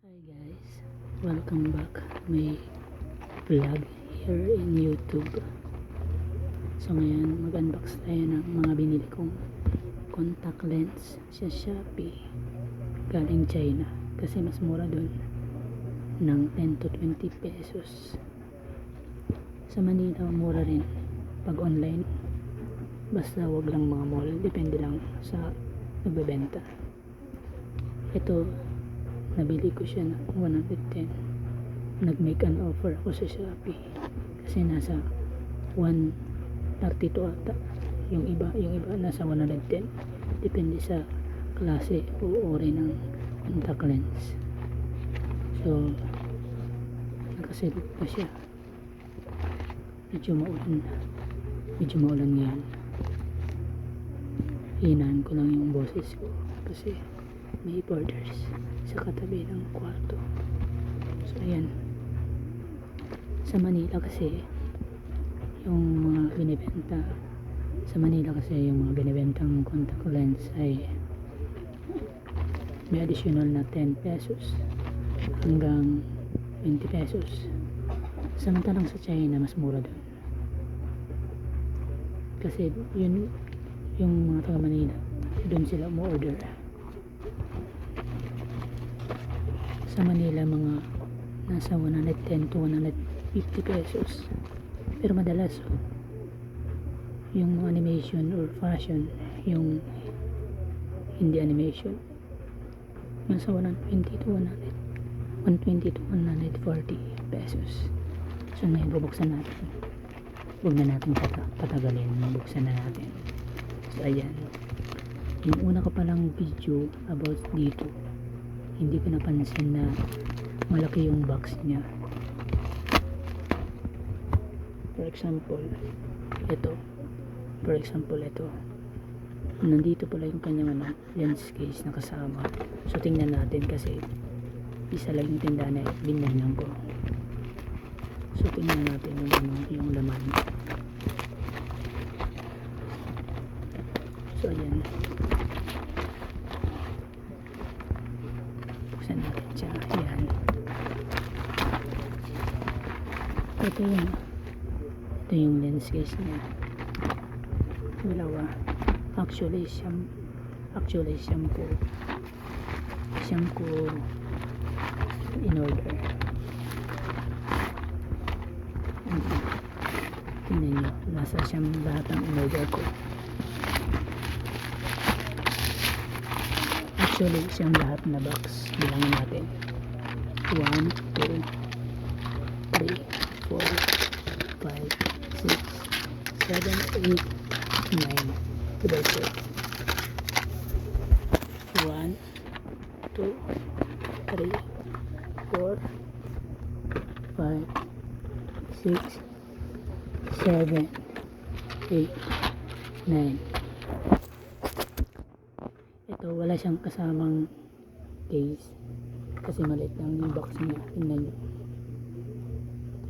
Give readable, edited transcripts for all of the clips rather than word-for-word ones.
Hi guys, welcome back my vlog here in YouTube. So ngayon mag-unbox tayo ng mga binili kong contact lens sa Shopee galing China kasi mas mura dun ng 10 to 20 pesos. Sa Manila mura rin pag online, basta wag lang mga mall, depende lang sa nagbebenta. Ito, nabili ko siya ng 110. Nag-make an offer ako sa Shopee kasi nasa 132 ata. Yung iba nasa 110. Depende sa klase o uri ng contact lens. So, nakasilip pa siya. Medyo maulan ngayon. Hinaan ko lang yung boses ko kasi may borders sa katabi ng kwarto. So ayan, sa Manila kasi yung mga binibenta yung mga binibentang contact lens ay may additional na 10 pesos hanggang 20 pesos. Samantalang sa China mas mura doon kasi yun yung mga taga Manila, doon sila mo-order. Sa Manila mga nasa 110 to 150 pesos, pero madalas yung animation or fashion, yung hindi animation, nasa 120 to 140 pesos. So ngayon bubuksan natin, huwag na natin patagalin, buksan na natin. So ayan, yung una ko palang video about dito, hindi ko napansin na malaki yung box niya. For example ito, nandito pala yung kanyang lens case na kasama. So tingnan natin kasi isa lang yung tindahan na binigyan ko. So tingnan natin yung laman. So ayan, buksan natin siya. Ayan, ito yung lens case niya. Dalawa. Actually shampoo in order. Tingnan nyo, nasa siyang lahat ng in order ko. Actually siyang lahat na box. Bilangin natin, 1, 2, 3, 4, 5, 6, 7, 8, 9. Diba ito? 1, 2, 3, 4, 5, 6, 7, 8, 9. Ito wala siyang kasamang case kasi maliit lang yung box niya. Tingnan nyo,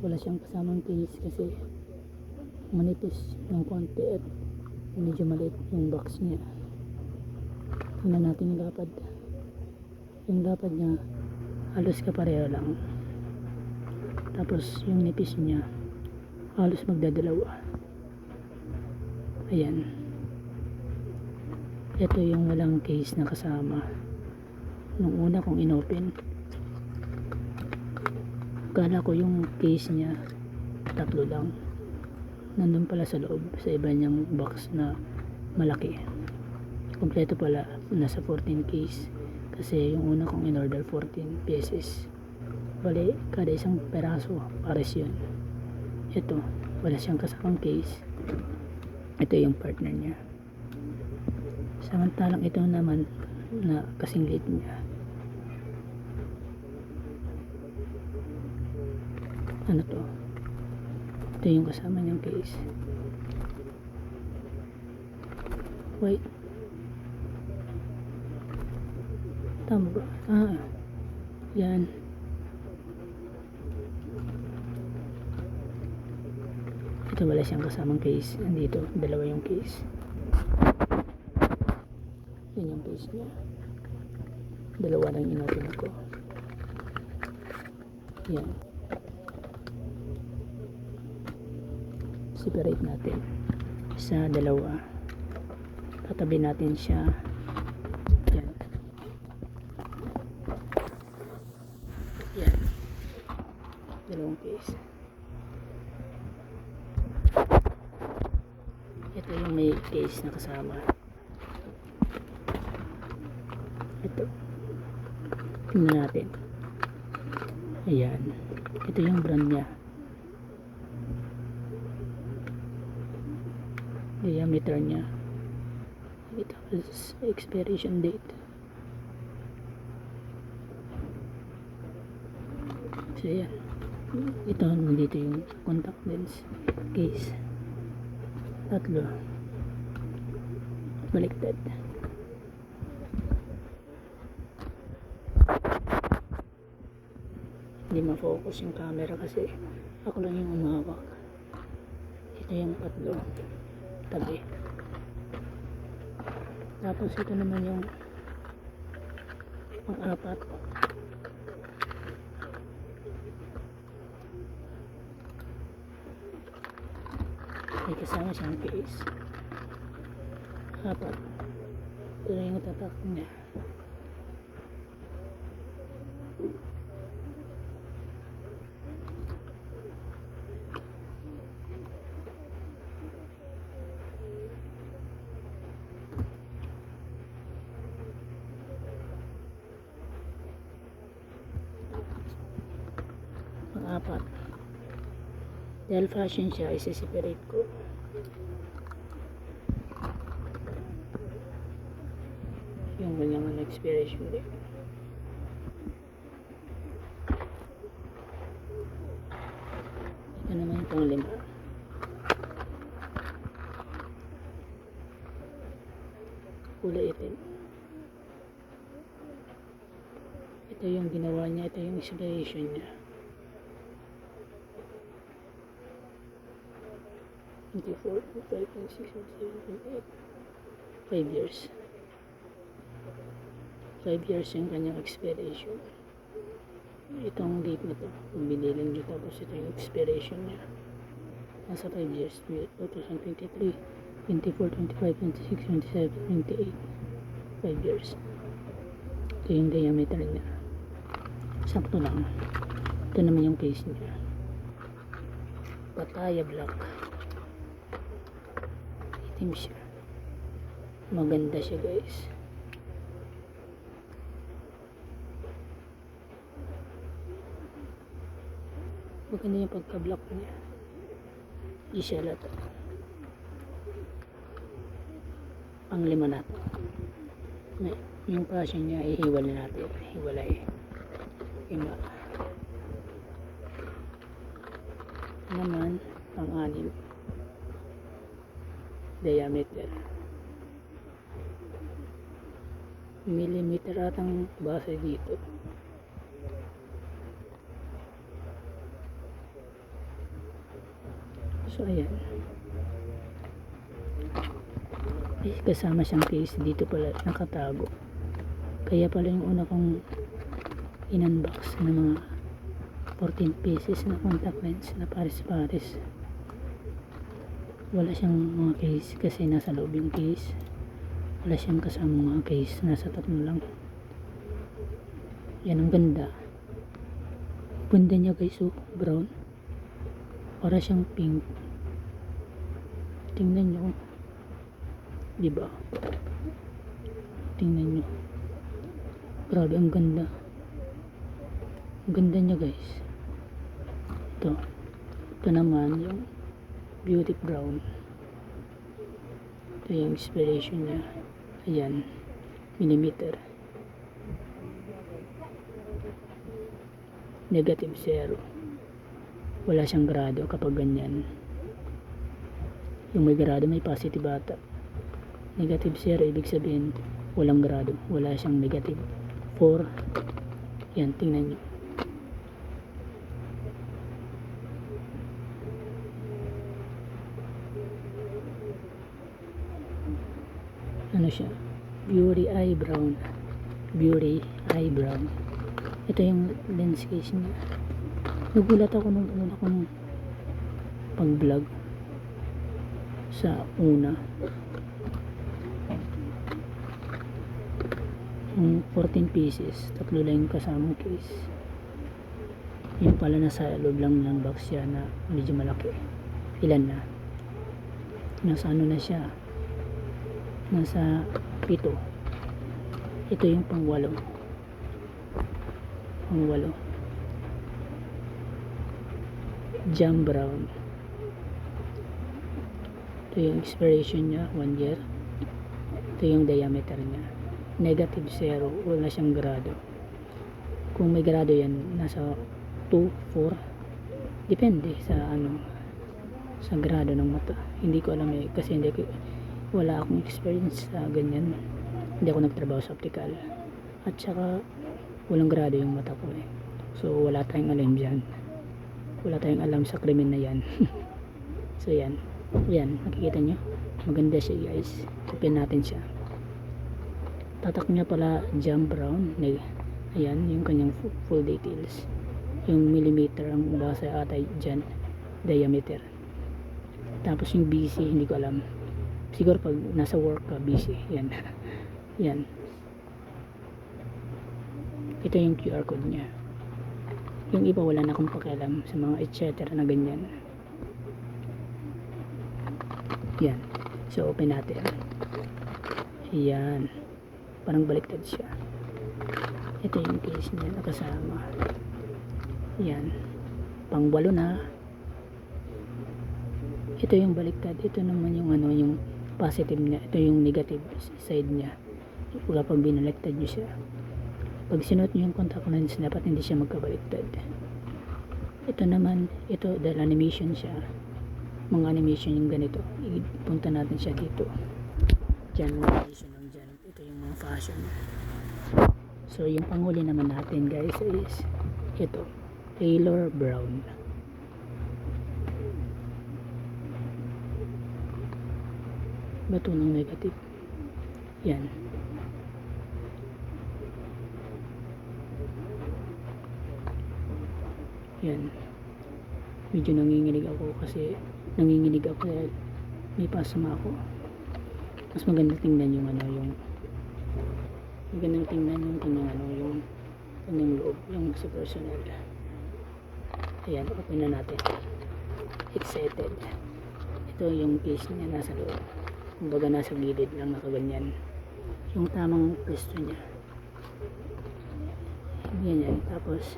wala siyang kasamang case kasi manipis ng konti at medyo maliit yung box niya. Tingnan natin yung lapad niya halos kapareho lang, tapos yung nipis niya halos magdadalawa. Ayan, ito yung walang case na kasama. Nung una kong inopen, kala ko yung case niya tatlo lang, nandun pala sa loob sa iba niyang box na malaki. Kompleto pala, nasa 14 case kasi yung una kong in order 14 pieces. Bali, kada isang peraso pares yun. Ito, wala siyang kasamang case. Ito yung partner niya. Samantalang ito naman na kasing liit niya. Ano to? Ito yung kasama niyang case. Wait, tama ba? Yan. Ito wala siyang kasamang case. Andito, dalawa yung case. Yan yung case niya. Dalawa lang inopen ko. Yan. Separate natin. Isa, dalawa. Tatabi natin siya. Yan. Yan. Dalawang case. Ito yung may case na kasama. Ito. Tingnan natin. Ayan. Ito yung brand niya. Diameter niya. Ito is expiration date. So ayan. Ito nandito yung contact lens case. Tatlo. Baliktad. Hindi ma-focus yung camera kasi ako lang yung umawak. Ito yung tatlo. Tabi. Tapos ito naman yung pang-apat. May kasama siyang case. Apat. Ito na yung tatak niya. Pang-apat. Dahil fashion siya, isi-separate ko. Yung kanyang expiration date. Ito naman yung pang-lima. Kulay itim. Ito yung ginawa niya, ito yung expiration niya. 24, 25, 26, 27, 28. 5 years. 5 years yung kanyang expiration. Itong date na to, kung binilang nyo, tapos ito yung expiration niya. Nasa 5 years, 2023, 24, 25, 26, 27, 28. 5 years. Ito yung diameter niya. Sakto lang. Ito naman yung case niya. Pattaya black. Itim siya. Maganda siya guys. Maganda yung pagka-block niya. Isa lang ito. Pang-lima na ito. Yung passion niya, ihiwalay natin. Hiwalay. Lima. Naman, pang-anim. Diameter. Millimeter atang base dito. So ayan. Kasama siyang case dito pala nakatago. Kaya pala yung una kong in-unbox na mga 14 pieces na contact lens na pares-pares. Wala siyang mga case kasi nasa loob yung case. Wala siyang kasama mga case, nasa tatlo lang. Yan ang ganda. Ganda niya guys, oh, brown. Para siyang pink. Tingnan nyo. Diba? Tingnan nyo. Grabe, ang ganda. Ang ganda niya guys. Ito. Ito naman yung beauty brown. Ito yung inspiration niya. Ayan. Millimeter. Negative 0. Wala siyang grado kapag ganyan. Yung may grado may positive ata. Negative 0 ibig sabihin walang grado. Wala siyang negative 4. Yan, tingnan nyo. Ano siya? Beauty eye brown. Beauty eye brown. Ito yung lens case niya. Nagulat ako nung una kong pag-vlog sa una. Yung 14 pieces, tatlo lang yung kasamang case. Yung pala nasa loob lang ng box siya na medyo malaki. Ilan na? Nasa ano na siya? Nasa 7. Ito yung pang-8. Pang-8. Jam brown. Ito yung expiration niya, 1 year. Ito yung diameter niya. Negative 0. Wala siyang grado. Kung may grado yan, nasa 2, 4. Depende sa ano, sa grado ng mata. Hindi ko alam eh, kasi wala akong experience sa ganyan. Hindi ako nagtrabaho sa optical. At saka, walang grado yung mata ko eh. So, wala tayong alam dyan. Wala tayong alam sa krimen na yan. So, yan. Yan, nakikita nyo? Maganda siya guys. Open natin siya. Tatak niya pala jam brown. Ayan, yung kanyang full details. Yung millimeter ang basa ata dyan. Diameter. Tapos yung BC, hindi ko alam. Siguro pag nasa work ka, BC. Yan. Yan. Ito yung QR code niya. Yung iba wala na akong pakialam sa mga etc. na ganyan. Yan. So, open natin. Yan. Parang baliktad siya. Ito yung case niya nakasama. Yan. Pang-8 na. Ito yung baliktad. Ito naman yung ano, yung positive niya. Ito yung negative side niya. Pag binaliktad nyo siya. Pag sinuot nyo yung contact lens, dapat hindi siya magkabaliktad. Ito naman, ito dahil animation siya. Mga animation yung ganito. Ipunta natin siya dito. Diyan, animation lang dyan. Ito yung mga fashion. So, yung panghuli naman natin guys is ito. Taylor Brown. Bato ng negative. Yan. Yan. Medyo nanginginig ako kasi dahil may pasama ako. Mas maganda tingnan yung ano, yung magandang tingnan yung kanyang ano, yung kanyang loob, yung sa personal. Ayan, open na natin. Excited. Ito yung case niya nasa loob. Kumbaga nasa gilid lang nakaganyan. Yung tamang pwesto niya. Ganyan. Tapos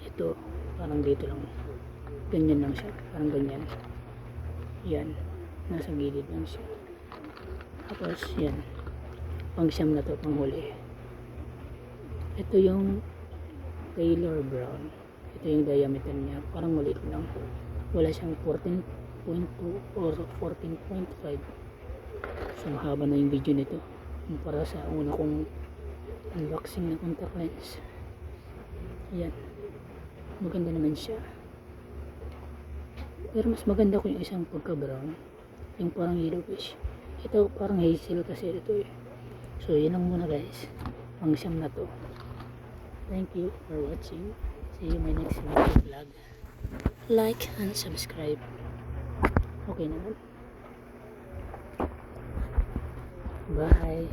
ito, parang dito lang. Ganyan lang siya. Parang ganyan. Yan. Nasa gilid lang siya. Tapos yan. Pang-siyam na to, panghuli. Ito yung Taylor Brown. Ito yung diameter niya. Parang maliit lang. Wala siyang 14.2 or 14.5. So haba na yung video nito. Para sa una kong unboxing na contact lens. Ayan. Maganda naman siya. Pero mas maganda ko yung isang pagka-brown. Yung parang yellowish. Ito parang hazel kasi ito eh. So yun lang muna guys. Pang-siyam na to. Thank you for watching. See you in my next video vlog. Like and subscribe. Okay naman. Bye.